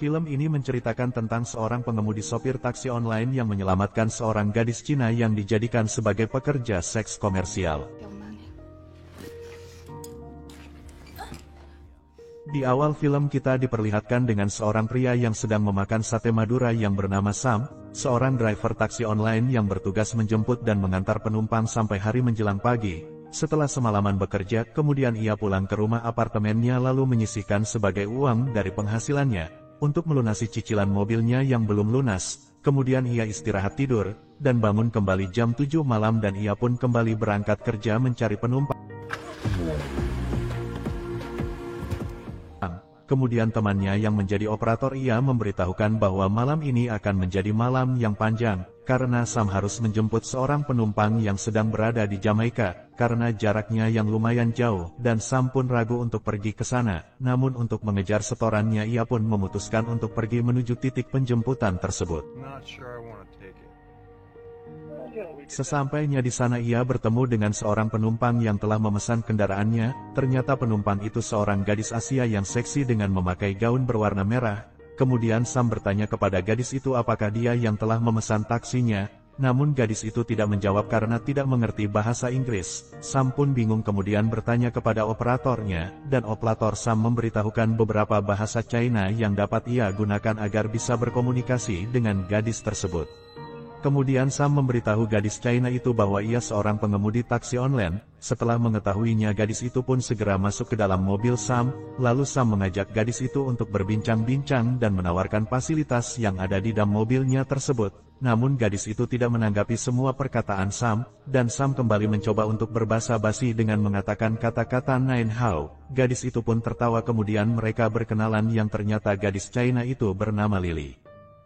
Film ini menceritakan tentang seorang pengemudi sopir taksi online yang menyelamatkan seorang gadis Cina yang dijadikan sebagai pekerja seks komersial. Di awal film kita diperlihatkan dengan seorang pria yang sedang memakan sate Madura yang bernama Sam, seorang driver taksi online yang bertugas menjemput dan mengantar penumpang sampai hari menjelang pagi. Setelah semalaman bekerja, kemudian ia pulang ke rumah apartemennya lalu menyisihkan sebagai uang dari penghasilannya untuk melunasi cicilan mobilnya yang belum lunas. Kemudian ia istirahat tidur, dan bangun kembali jam 7 malam dan ia pun kembali berangkat kerja mencari penumpang. Kemudian temannya yang menjadi operator ia memberitahukan bahwa malam ini akan menjadi malam yang panjang, karena Sam harus menjemput seorang penumpang yang sedang berada di Jamaika, karena jaraknya yang lumayan jauh, dan Sam pun ragu untuk pergi ke sana. Namun untuk mengejar setorannya ia pun memutuskan untuk pergi menuju titik penjemputan tersebut. Sesampainya di sana ia bertemu dengan seorang penumpang yang telah memesan kendaraannya. Ternyata penumpang itu seorang gadis Asia yang seksi dengan memakai gaun berwarna merah. Kemudian Sam bertanya kepada gadis itu apakah dia yang telah memesan taksinya. Namun gadis itu tidak menjawab karena tidak mengerti bahasa Inggris. Sam pun bingung kemudian bertanya kepada operatornya, dan operator Sam memberitahukan beberapa bahasa China yang dapat ia gunakan agar bisa berkomunikasi dengan gadis tersebut. Kemudian Sam memberitahu gadis China itu bahwa ia seorang pengemudi taksi online. Setelah mengetahuinya gadis itu pun segera masuk ke dalam mobil Sam, lalu Sam mengajak gadis itu untuk berbincang-bincang dan menawarkan fasilitas yang ada di dalam mobilnya tersebut. Namun gadis itu tidak menanggapi semua perkataan Sam, dan Sam kembali mencoba untuk berbasa-basi dengan mengatakan kata-kata Nine How. Gadis itu pun tertawa kemudian mereka berkenalan yang ternyata gadis China itu bernama Lily.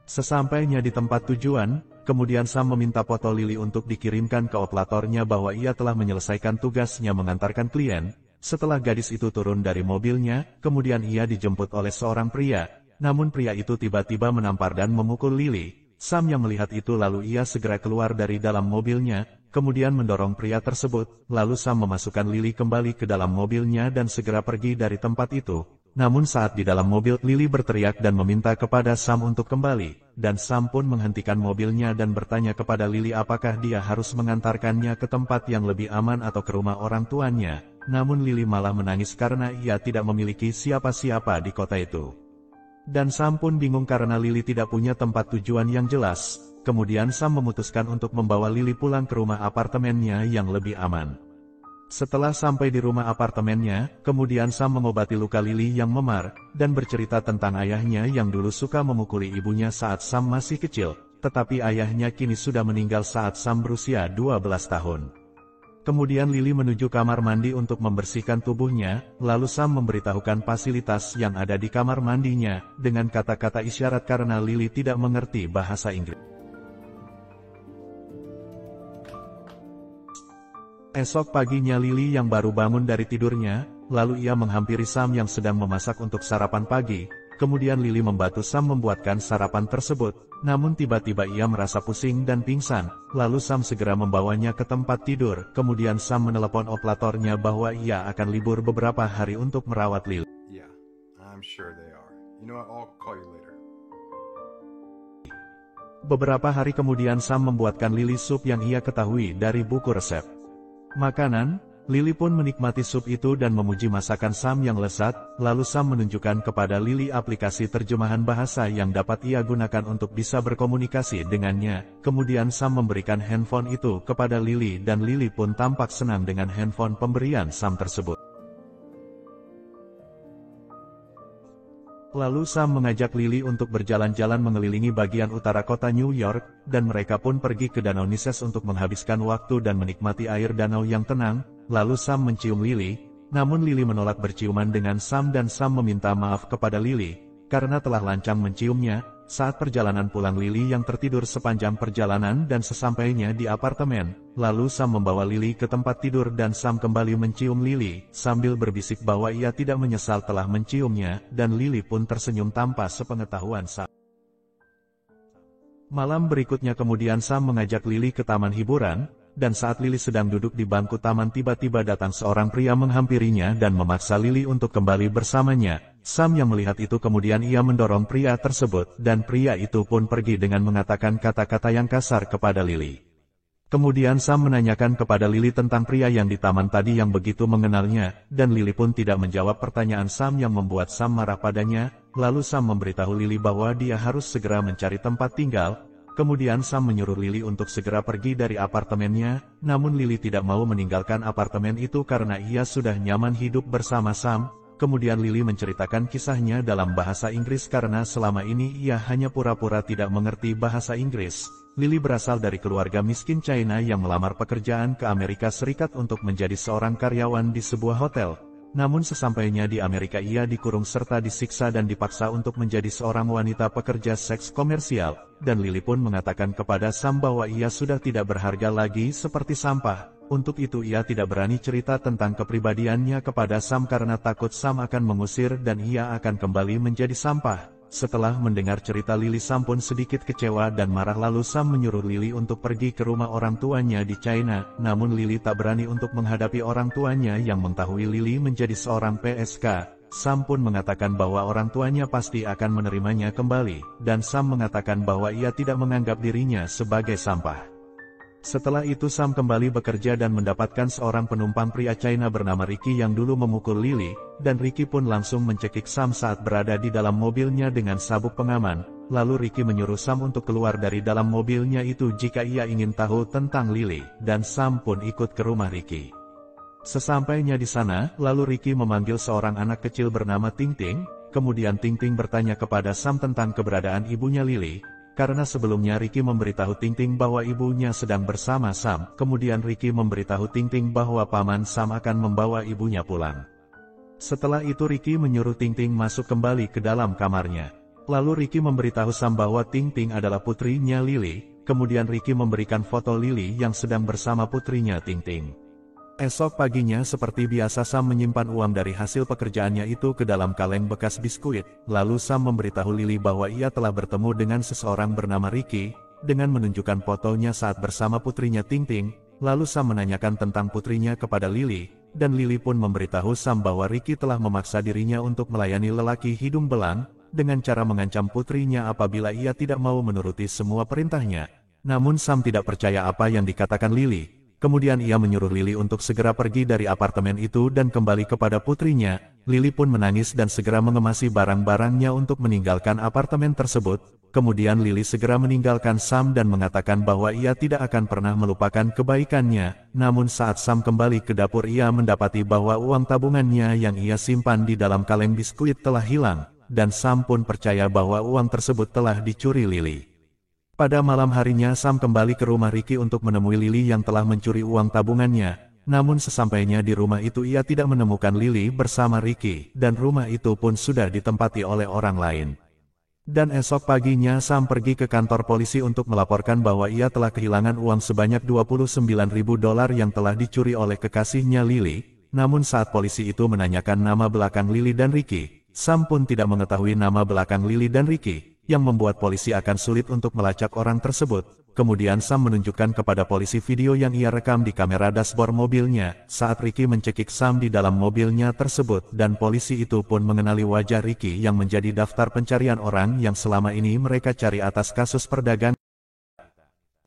Sesampainya di tempat tujuan, kemudian Sam meminta foto Lily untuk dikirimkan ke operatornya bahwa ia telah menyelesaikan tugasnya mengantarkan klien. Setelah gadis itu turun dari mobilnya, kemudian ia dijemput oleh seorang pria. Namun pria itu tiba-tiba menampar dan memukul Lily. Sam yang melihat itu lalu ia segera keluar dari dalam mobilnya, kemudian mendorong pria tersebut. Lalu Sam memasukkan Lily kembali ke dalam mobilnya dan segera pergi dari tempat itu. Namun saat di dalam mobil, Lily berteriak dan meminta kepada Sam untuk kembali, dan Sam pun menghentikan mobilnya dan bertanya kepada Lily apakah dia harus mengantarkannya ke tempat yang lebih aman atau ke rumah orang tuanya. Namun Lily malah menangis karena ia tidak memiliki siapa-siapa di kota itu. Dan Sam pun bingung karena Lily tidak punya tempat tujuan yang jelas. Kemudian Sam memutuskan untuk membawa Lily pulang ke rumah apartemennya yang lebih aman. Setelah sampai di rumah apartemennya, kemudian Sam mengobati luka Lily yang memar, dan bercerita tentang ayahnya yang dulu suka memukuli ibunya saat Sam masih kecil, tetapi ayahnya kini sudah meninggal saat Sam berusia 12 tahun. Kemudian Lily menuju kamar mandi untuk membersihkan tubuhnya, lalu Sam memberitahukan fasilitas yang ada di kamar mandinya, dengan kata-kata isyarat karena Lily tidak mengerti bahasa Inggris. Esok paginya Lily yang baru bangun dari tidurnya, lalu ia menghampiri Sam yang sedang memasak untuk sarapan pagi. Kemudian Lily membantu Sam membuatkan sarapan tersebut. Namun tiba-tiba ia merasa pusing dan pingsan. Lalu Sam segera membawanya ke tempat tidur. Kemudian Sam menelepon operatornya bahwa ia akan libur beberapa hari untuk merawat Lily. Beberapa hari kemudian Sam membuatkan Lily sup yang ia ketahui dari buku resep makanan. Lily pun menikmati sup itu dan memuji masakan Sam yang lezat. Lalu Sam menunjukkan kepada Lily aplikasi terjemahan bahasa yang dapat ia gunakan untuk bisa berkomunikasi dengannya. Kemudian Sam memberikan handphone itu kepada Lily dan Lily pun tampak senang dengan handphone pemberian Sam tersebut. Lalu Sam mengajak Lily untuk berjalan-jalan mengelilingi bagian utara kota New York, dan mereka pun pergi ke Danau Nises untuk menghabiskan waktu dan menikmati air danau yang tenang. Lalu Sam mencium Lily, namun Lily menolak berciuman dengan Sam dan Sam meminta maaf kepada Lily, karena telah lancang menciumnya. Saat perjalanan pulang Lily yang tertidur sepanjang perjalanan dan sesampainya di apartemen, lalu Sam membawa Lily ke tempat tidur dan Sam kembali mencium Lily, sambil berbisik bahwa ia tidak menyesal telah menciumnya, dan Lily pun tersenyum tanpa sepengetahuan Sam. Malam berikutnya kemudian Sam mengajak Lily ke taman hiburan, dan saat Lily sedang duduk di bangku taman tiba-tiba datang seorang pria menghampirinya dan memaksa Lily untuk kembali bersamanya. Sam yang melihat itu kemudian ia mendorong pria tersebut, dan pria itu pun pergi dengan mengatakan kata-kata yang kasar kepada Lily. Kemudian Sam menanyakan kepada Lily tentang pria yang di taman tadi yang begitu mengenalnya, dan Lily pun tidak menjawab pertanyaan Sam yang membuat Sam marah padanya. Lalu Sam memberitahu Lily bahwa dia harus segera mencari tempat tinggal. Kemudian Sam menyuruh Lily untuk segera pergi dari apartemennya, namun Lily tidak mau meninggalkan apartemen itu karena ia sudah nyaman hidup bersama Sam. Kemudian Lily menceritakan kisahnya dalam bahasa Inggris karena selama ini ia hanya pura-pura tidak mengerti bahasa Inggris. Lily berasal dari keluarga miskin China yang melamar pekerjaan ke Amerika Serikat untuk menjadi seorang karyawan di sebuah hotel. Namun sesampainya di Amerika ia dikurung serta disiksa dan dipaksa untuk menjadi seorang wanita pekerja seks komersial. Dan Lily pun mengatakan kepada Sam bahwa ia sudah tidak berharga lagi seperti sampah. Untuk itu ia tidak berani cerita tentang kepribadiannya kepada Sam karena takut Sam akan mengusir dan ia akan kembali menjadi sampah. Setelah mendengar cerita Lily, Sam pun sedikit kecewa dan marah, lalu Sam menyuruh Lily untuk pergi ke rumah orang tuanya di China. Namun Lily tak berani untuk menghadapi orang tuanya yang mengetahui Lily menjadi seorang PSK. Sam pun mengatakan bahwa orang tuanya pasti akan menerimanya kembali, dan Sam mengatakan bahwa ia tidak menganggap dirinya sebagai sampah. Setelah itu Sam kembali bekerja dan mendapatkan seorang penumpang pria China bernama Ricky yang dulu memukul Lily, dan Ricky pun langsung mencekik Sam saat berada di dalam mobilnya dengan sabuk pengaman. Lalu Ricky menyuruh Sam untuk keluar dari dalam mobilnya itu jika ia ingin tahu tentang Lily, dan Sam pun ikut ke rumah Ricky. Sesampainya di sana, lalu Ricky memanggil seorang anak kecil bernama Ting Ting. Kemudian Ting Ting bertanya kepada Sam tentang keberadaan ibunya Lily. Karena sebelumnya Ricky memberitahu Ting Ting bahwa ibunya sedang bersama Sam. Kemudian Ricky memberitahu Ting Ting bahwa paman Sam akan membawa ibunya pulang. Setelah itu Ricky menyuruh Ting Ting masuk kembali ke dalam kamarnya. Lalu Ricky memberitahu Sam bahwa Ting Ting adalah putrinya Lily. Kemudian Ricky memberikan foto Lily yang sedang bersama putrinya Ting Ting. Esok paginya seperti biasa Sam menyimpan uang dari hasil pekerjaannya itu ke dalam kaleng bekas biskuit. Lalu Sam memberitahu Lily bahwa ia telah bertemu dengan seseorang bernama Ricky, dengan menunjukkan fotonya saat bersama putrinya Ting Ting. Lalu Sam menanyakan tentang putrinya kepada Lily, dan Lily pun memberitahu Sam bahwa Ricky telah memaksa dirinya untuk melayani lelaki hidung belang, dengan cara mengancam putrinya apabila ia tidak mau menuruti semua perintahnya. Namun Sam tidak percaya apa yang dikatakan Lily. Kemudian ia menyuruh Lily untuk segera pergi dari apartemen itu dan kembali kepada putrinya. Lily pun menangis dan segera mengemasi barang-barangnya untuk meninggalkan apartemen tersebut. Kemudian Lily segera meninggalkan Sam dan mengatakan bahwa ia tidak akan pernah melupakan kebaikannya. Namun saat Sam kembali ke dapur ia mendapati bahwa uang tabungannya yang ia simpan di dalam kaleng biskuit telah hilang. Dan Sam pun percaya bahwa uang tersebut telah dicuri Lily. Pada malam harinya Sam kembali ke rumah Ricky untuk menemui Lily yang telah mencuri uang tabungannya. Namun sesampainya di rumah itu ia tidak menemukan Lily bersama Ricky, dan rumah itu pun sudah ditempati oleh orang lain. Dan esok paginya Sam pergi ke kantor polisi untuk melaporkan bahwa ia telah kehilangan uang sebanyak $29.000 yang telah dicuri oleh kekasihnya Lily. Namun saat polisi itu menanyakan nama belakang Lily dan Ricky, Sam pun tidak mengetahui nama belakang Lily dan Ricky, yang membuat polisi akan sulit untuk melacak orang tersebut. Kemudian Sam menunjukkan kepada polisi video yang ia rekam di kamera dashboard mobilnya, saat Ricky mencekik Sam di dalam mobilnya tersebut, dan polisi itu pun mengenali wajah Ricky yang menjadi daftar pencarian orang yang selama ini mereka cari atas kasus perdagangan.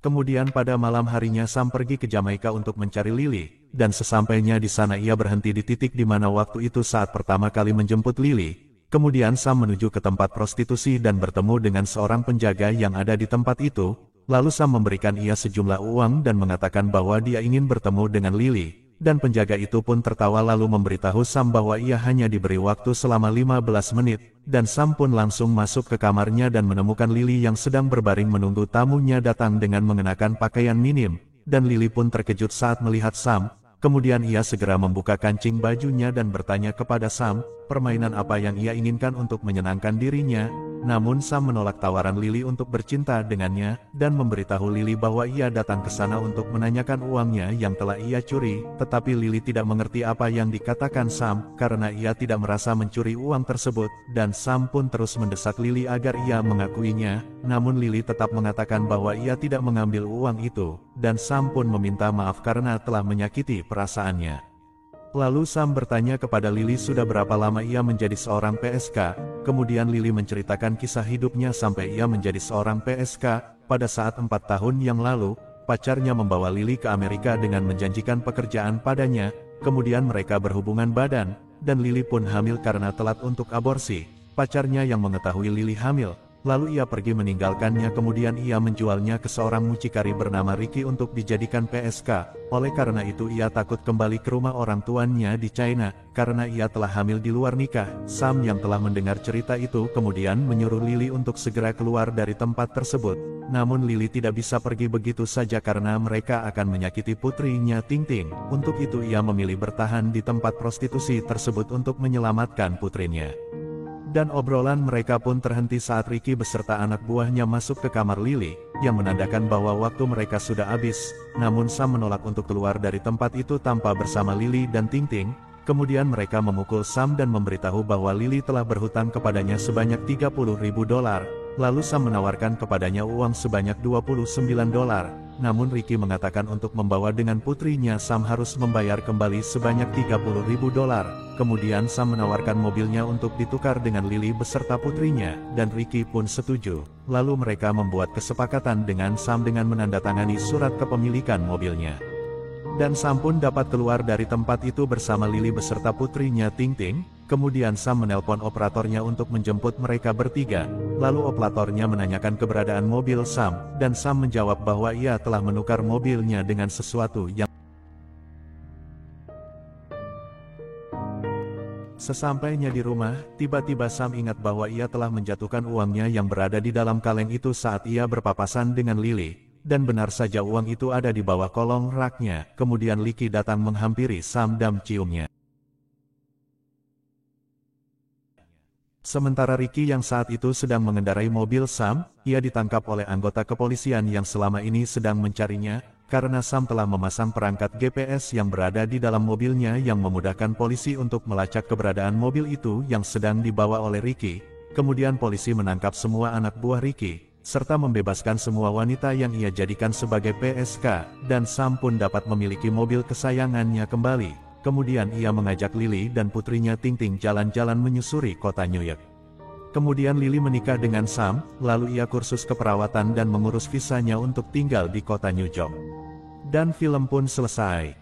Kemudian pada malam harinya Sam pergi ke Jamaika untuk mencari Lily, dan sesampainya di sana ia berhenti di titik di mana waktu itu saat pertama kali menjemput Lily. Kemudian Sam menuju ke tempat prostitusi dan bertemu dengan seorang penjaga yang ada di tempat itu. Lalu Sam memberikan ia sejumlah uang dan mengatakan bahwa dia ingin bertemu dengan Lily. Dan penjaga itu pun tertawa lalu memberitahu Sam bahwa ia hanya diberi waktu selama 15 menit. Dan Sam pun langsung masuk ke kamarnya dan menemukan Lily yang sedang berbaring menunggu tamunya datang dengan mengenakan pakaian minim. Dan Lily pun terkejut saat melihat Sam. Kemudian ia segera membuka kancing bajunya dan bertanya kepada Sam, permainan apa yang ia inginkan untuk menyenangkan dirinya. Namun Sam menolak tawaran Lily untuk bercinta dengannya, dan memberitahu Lily bahwa ia datang ke sana untuk menanyakan uangnya yang telah ia curi. Tetapi Lily tidak mengerti apa yang dikatakan Sam, karena ia tidak merasa mencuri uang tersebut, dan Sam pun terus mendesak Lily agar ia mengakuinya. Namun Lily tetap mengatakan bahwa ia tidak mengambil uang itu, dan Sam pun meminta maaf karena telah menyakiti perasaannya. Lalu Sam bertanya kepada Lily sudah berapa lama ia menjadi seorang PSK, kemudian Lily menceritakan kisah hidupnya sampai ia menjadi seorang PSK, pada saat 4 tahun yang lalu, pacarnya membawa Lily ke Amerika dengan menjanjikan pekerjaan padanya, kemudian mereka berhubungan badan, dan Lily pun hamil karena telat untuk aborsi. Pacarnya yang mengetahui Lily hamil, lalu ia pergi meninggalkannya, kemudian ia menjualnya ke seorang mucikari bernama Ricky untuk dijadikan PSK. Oleh karena itu ia takut kembali ke rumah orang tuanya di China, karena ia telah hamil di luar nikah. Sam yang telah mendengar cerita itu kemudian menyuruh Lily untuk segera keluar dari tempat tersebut. Namun Lily tidak bisa pergi begitu saja karena mereka akan menyakiti putrinya Ting Ting. Untuk itu ia memilih bertahan di tempat prostitusi tersebut untuk menyelamatkan putrinya. Dan obrolan mereka pun terhenti saat Ricky beserta anak buahnya masuk ke kamar Lily, yang menandakan bahwa waktu mereka sudah habis. Namun Sam menolak untuk keluar dari tempat itu tanpa bersama Lily dan Ting Ting. Kemudian mereka memukul Sam dan memberitahu bahwa Lily telah berhutang kepadanya sebanyak $30.000. Lalu Sam menawarkan kepadanya uang sebanyak $29. Namun Ricky mengatakan untuk membawa dengan putrinya Sam harus membayar kembali sebanyak $30.000. Kemudian Sam menawarkan mobilnya untuk ditukar dengan Lily beserta putrinya, dan Ricky pun setuju. Lalu mereka membuat kesepakatan dengan Sam dengan menandatangani surat kepemilikan mobilnya. Dan Sam pun dapat keluar dari tempat itu bersama Lily beserta putrinya Ting Ting. Kemudian Sam menelpon operatornya untuk menjemput mereka bertiga. Lalu operatornya menanyakan keberadaan mobil Sam, dan Sam menjawab bahwa ia telah menukar mobilnya dengan sesuatu yang... Sesampainya di rumah, tiba-tiba Sam ingat bahwa ia telah menjatuhkan uangnya yang berada di dalam kaleng itu saat ia berpapasan dengan Lily. Dan benar saja uang itu ada di bawah kolong raknya. Kemudian Ricky datang menghampiri Sam dan ciumnya. Sementara Ricky yang saat itu sedang mengendarai mobil Sam, ia ditangkap oleh anggota kepolisian yang selama ini sedang mencarinya, karena Sam telah memasang perangkat GPS yang berada di dalam mobilnya yang memudahkan polisi untuk melacak keberadaan mobil itu yang sedang dibawa oleh Ricky. Kemudian polisi menangkap semua anak buah Ricky, serta membebaskan semua wanita yang ia jadikan sebagai PSK, dan Sam pun dapat memiliki mobil kesayangannya kembali. Kemudian ia mengajak Lily dan putrinya Ting Ting jalan-jalan menyusuri kota New York. Kemudian Lily menikah dengan Sam, lalu ia kursus keperawatan dan mengurus visanya untuk tinggal di kota New York. Dan film pun selesai.